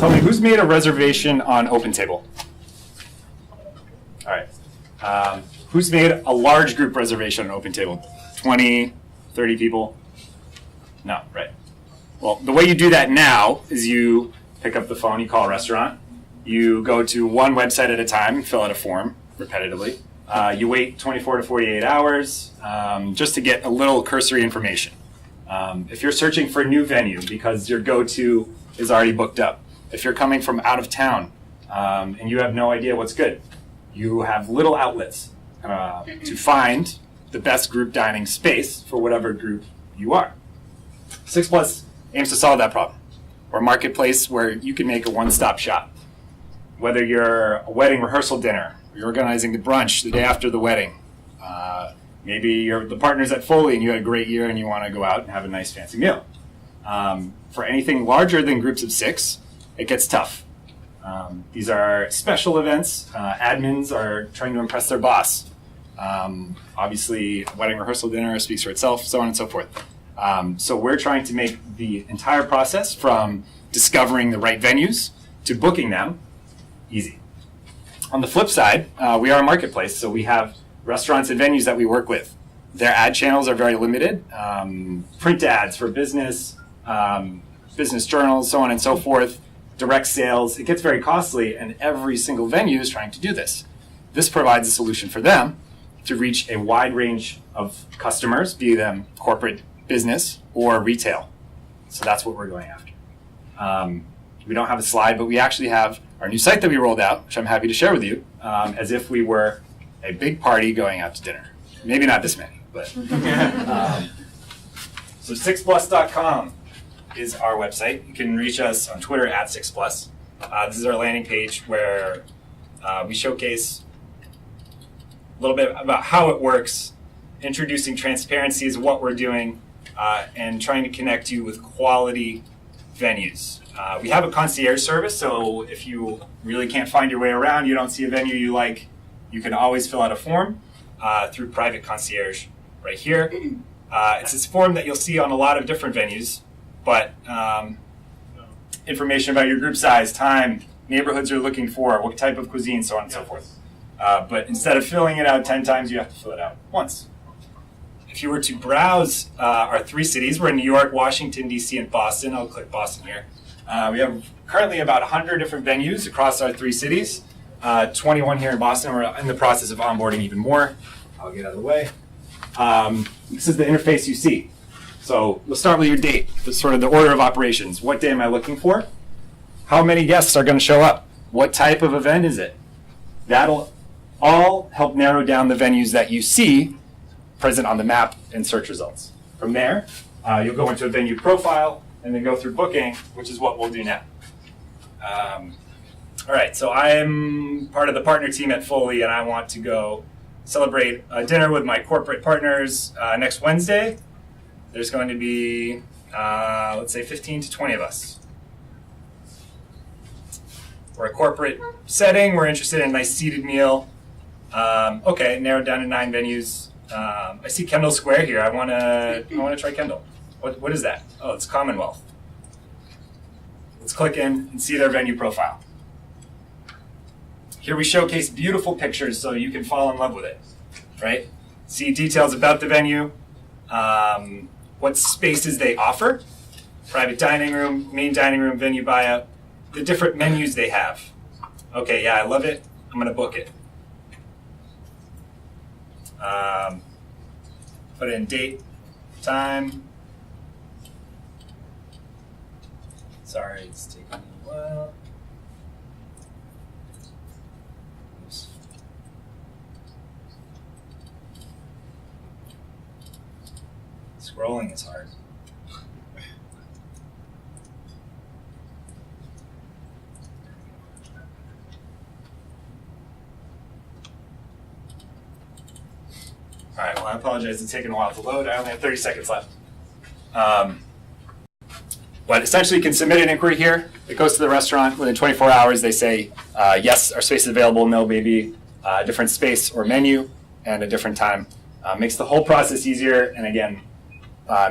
Tell me, who's made a reservation on OpenTable? All right. Who's made a large group reservation on OpenTable? 20, 30 people? No, right. Well, the way you do that now is you pick up the phone, you call a restaurant, you go to one website at a time and fill out a form repetitively. You wait 24 to 48 hours just to get a little cursory information. If you're searching for a new venue because your go-to is already booked up, if you're coming from out of town and you have no idea what's good, you have little outlets to find the best group dining space for whatever group you are. SixPlus aims to solve that problem. We're a marketplace where you can make a one-stop shop. Whether you're a wedding rehearsal dinner, you're organizing the brunch the day after the wedding, maybe you're the partners at Foley and you had a great year and you want to go out and have a nice fancy meal. For anything larger than groups of 6, it gets tough. These are special events. Admins are trying to impress their boss. Obviously, a wedding rehearsal dinner speaks for itself, so on and so forth. So we're trying to make the entire process from discovering the right venues to booking them easy. On the flip side, we are a marketplace, so we have restaurants and venues that we work with. Their ad channels are very limited. Print ads for business, business journals, so on and so forth, direct sales. It gets very costly, and every single venue is trying to do this. This provides a solution for them to reach a wide range of customers, be them corporate business or retail. So that's what we're going after. We don't have a slide, but we actually have our new site that we rolled out, which I'm happy to share with you, as if we were a big party going out to dinner. Maybe not this many, but. So SixPlus.com is our website. You can reach us on Twitter at SixPlus. This is our landing page where we showcase a little bit about how it works, introducing transparency is what we're doing, and trying to connect you with quality venues. We have a concierge service, so if you really can't find your way around, you don't see a venue you like, you can always fill out a form through Private Concierge right here. It's this form that you'll see on a lot of different venues, but information about your group size, time, neighborhoods you're looking for, what type of cuisine, so on and so forth. But instead of filling it out 10 times, you have to fill it out once. If you were to browse our 3 cities, we're in New York, Washington, D.C., and Boston. I'll click Boston here. We have currently about 100 different venues across our 3 cities, 21 here in Boston. We're in the process of onboarding even more. I'll get out of the way. This is the interface you see. So we'll start with your date, sort of the order of operations. What day am I looking for? How many guests are going to show up? What type of event is it? That'll all help narrow down the venues that you see present on the map and search results. From there, you'll go into a venue profile and then go through booking, which is what we'll do now. All right, so I'm part of the partner team at Foley, and I want to go celebrate a dinner with my corporate partners next Wednesday. There's going to be, let's say, 15 to 20 of us. We're a corporate setting. We're interested in a nice seated meal. Okay, narrowed down to 9 venues. I see Kendall Square here. I want to try Kendall. What is that? Oh, it's Commonwealth. Let's click in and see their venue profile. Here we showcase beautiful pictures so you can fall in love with it, right? See details about the venue, what spaces they offer, private dining room, main dining room, venue buyout, the different menus they have. Okay, yeah, I love it. I'm going to book it. Put in date, time. Sorry, it's taking a while. Oops. Scrolling is hard. All right, well, I apologize. It's taking a while to load. I only have 30 seconds left. But essentially, you can submit an inquiry here. It goes to the restaurant. Within 24 hours, they say, yes, our space is available. No, maybe a different space or menu and a different time. Makes the whole process easier. And again,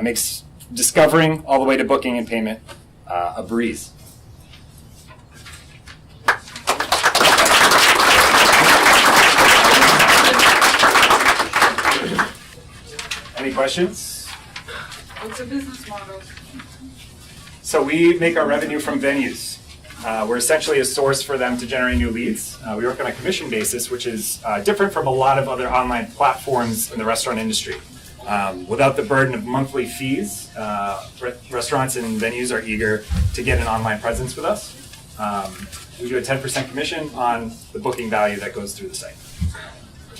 makes discovering all the way to booking and payment a breeze. Any questions? What's the business model? So we make our revenue from venues. We're essentially a source for them to generate new leads. We work on a commission basis, which is different from a lot of other online platforms in the restaurant industry. Without the burden of monthly fees, restaurants and venues are eager to get an online presence with us. We do a 10% commission on the booking value that goes through the site.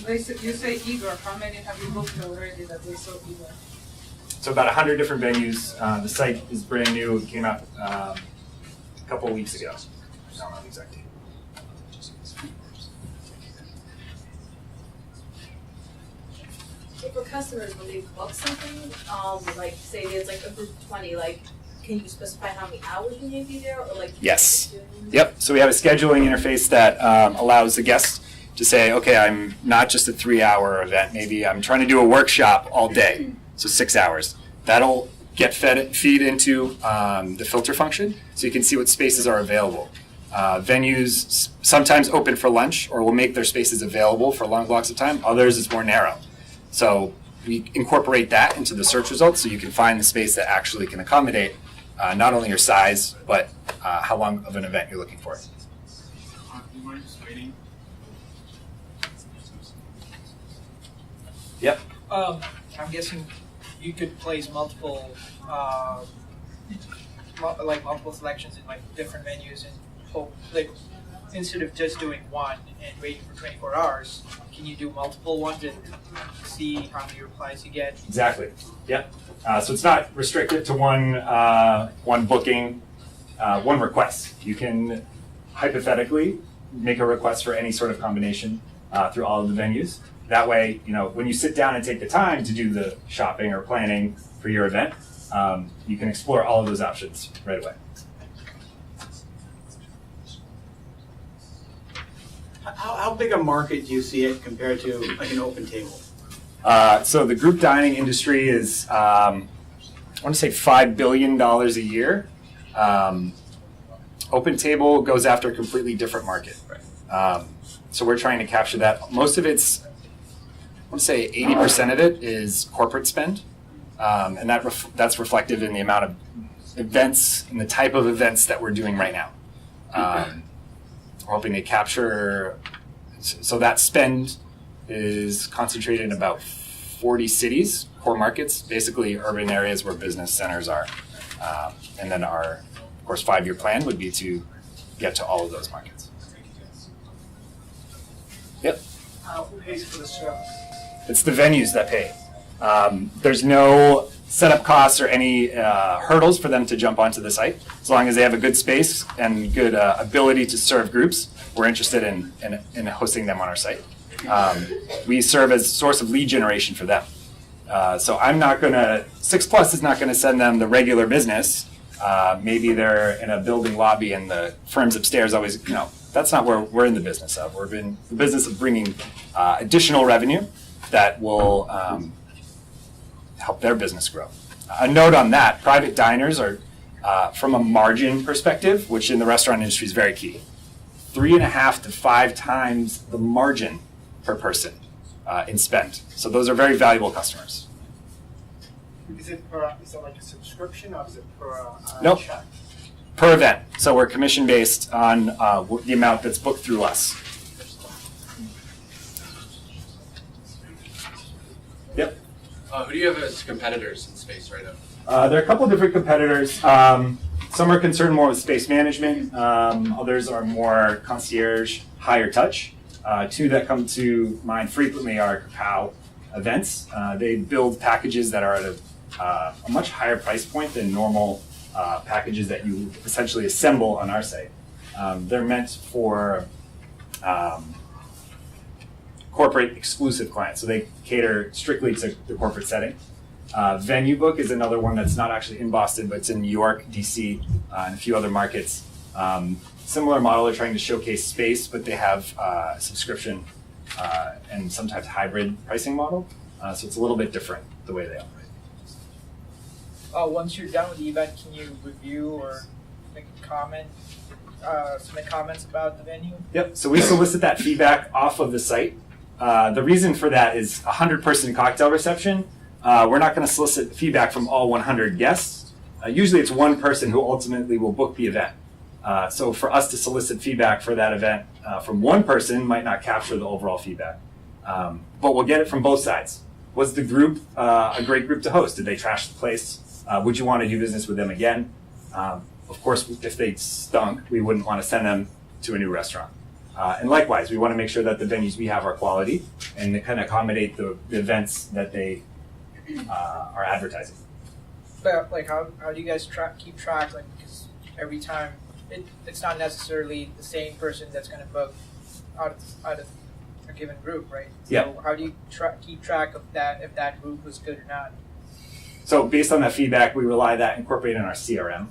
You say eager. How many have you booked already that they so eager? So about 100 different venues. The site is brand new. It came out a couple of weeks ago. I don't know the exact date. So for customers, when they book something, like say there's like a group of 20, like can you specify how many hours you may be there, or like? Yes. Yep. So we have a scheduling interface that allows the guest to say, okay, I'm not just a 3-hour event. Maybe I'm trying to do a workshop all day, so 6 hours. That'll feed into the filter function, so you can see what spaces are available. Venues sometimes open for lunch, or will make their spaces available for long blocks of time. Others is more narrow. So we incorporate that into the search results, so you can find the space that actually can accommodate not only your size, but how long of an event you're looking for. Do you mind just waiting? Yep. I'm guessing you could place multiple, multiple selections in like different venues, and hope, like, instead of just doing one and waiting for 24 hours, can you do multiple ones and see how many replies you get? Exactly. Yep. So it's not restricted to one booking, one request. You can hypothetically make a request for any sort of combination through all of the venues. That way, when you sit down and take the time to do the shopping or planning for your event, you can explore all of those options right away. How big a market do you see it compared to like an open table? So the group dining industry is, I want to say $5 billion a year. Open table goes after a completely different market. So we're trying to capture that. Most of it's, I want to say 80% of it is corporate spend. And that's reflective in the amount of events and the type of events that we're doing right now. We're hoping to capture, so that spend is concentrated in about 40 cities, core markets, basically urban areas where business centers are. And then our, of course, 5-year plan would be to get to all of those markets. Yep. Who pays for the service? It's the venues that pay. There's no setup costs or any hurdles for them to jump onto the site. As long as they have a good space and good ability to serve groups, we're interested in hosting them on our site. We serve as a source of lead generation for them. So SixPlus is not going to send them the regular business. Maybe they're in a building lobby and the firms upstairs always, that's not where we're in the business of. We're in the business of bringing additional revenue that will help their business grow. A note on that, private diners are, from a margin perspective, which in the restaurant industry is very key, 3.5 to 5 times the margin per person in spend. So those are very valuable customers. Is it like a subscription, or is it per Nope. check? Per event. So we're commission based on the amount that's booked through us. Yep. Who do you have as competitors in space right now? There are a couple of different competitors. Some are concerned more with space management. Others are more concierge, higher touch. 2 that come to mind frequently are Kakao events. They build packages that are at a much higher price point than normal packages that you essentially assemble on our site. They're meant for corporate exclusive clients, so they cater strictly to the corporate setting. Venue Book is another one that's not actually in Boston, but it's in New York, DC, and a few other markets. Similar model, they're trying to showcase space, but they have a subscription and sometimes hybrid pricing model. So it's a little bit different the way they operate. Once you're done with the event, can you review or make a comment, submit comments about the venue? Yep, so we solicit that feedback off of the site. The reason for that is 100-person cocktail reception we're not going to solicit feedback from all 100 guests. Usually it's one person who ultimately will book the event. So for us to solicit feedback for that event from one person might not capture the overall feedback. But we'll get it from both sides. Was the group a great group to host? Did they trash the place? Would you want to do business with them again? Of course, if they stunk, we wouldn't want to send them to a new restaurant. And likewise, we want to make sure that the venues we have are quality and they kind of accommodate the events that they are advertising. But like, how do you guys keep track? Like, because every time it's not necessarily the same person that's going to book out of a given group, right? So Yeah. how do you keep track of that, if that group was good or not? So based on that feedback, we rely that incorporate in our CRM.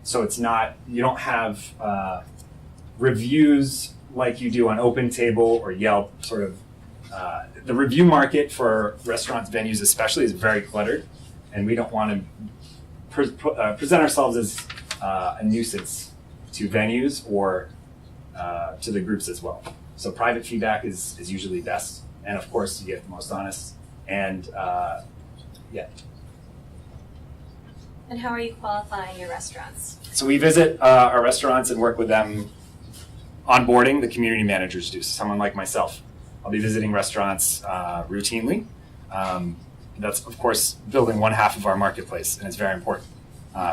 So it's not, you don't have reviews like you do on OpenTable or Yelp. Sort of the review market for restaurants, venues especially, is very cluttered, and we don't want to present ourselves as a nuisance to venues or to the groups as well. So private feedback is usually best, and of course you get the most honest. And yeah. And how are you qualifying your restaurants? So we visit our restaurants and work with them onboarding. The community managers do. Someone like myself, I'll be visiting restaurants routinely. That's of course building one half of our marketplace, and it's very important.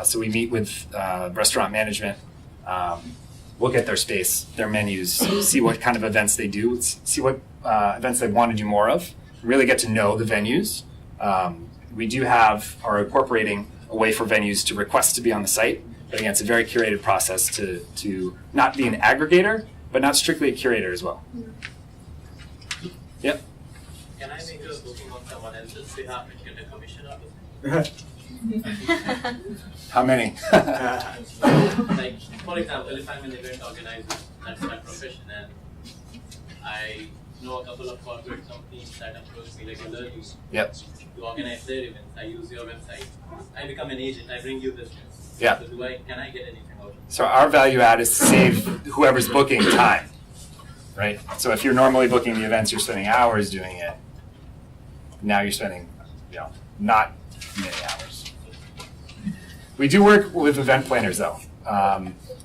So we meet with restaurant management, look at their space, their menus, see what kind of events they do, see what events they want to do more of, really get to know the venues. We do have, are incorporating a way for venues to request to be on the site. But again, it's a very curated process to not be an aggregator, but not strictly a curator as well. Yep. Can I make a booking on someone else's behalf and get a commission out of it? How many? Like, for example, if I'm an event organizer, that's my profession, and I know a couple of corporate companies that approach me regularly Yep. to organize their events. I use your website. I become an agent. I bring you business. Yeah. So can I get anything out of it? So our value add is to save whoever's booking time, right? So if you're normally booking the events, you're spending hours doing it. Now you're spending, not many hours. We do work with event planners though.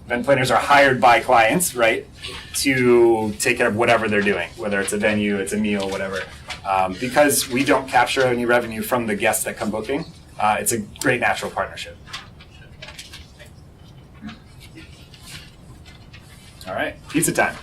Event planners are hired by clients, right, to take care of whatever they're doing, whether it's a venue, it's a meal, whatever. Because we don't capture any revenue from the guests that come booking, it's a great natural partnership. All right, pizza time.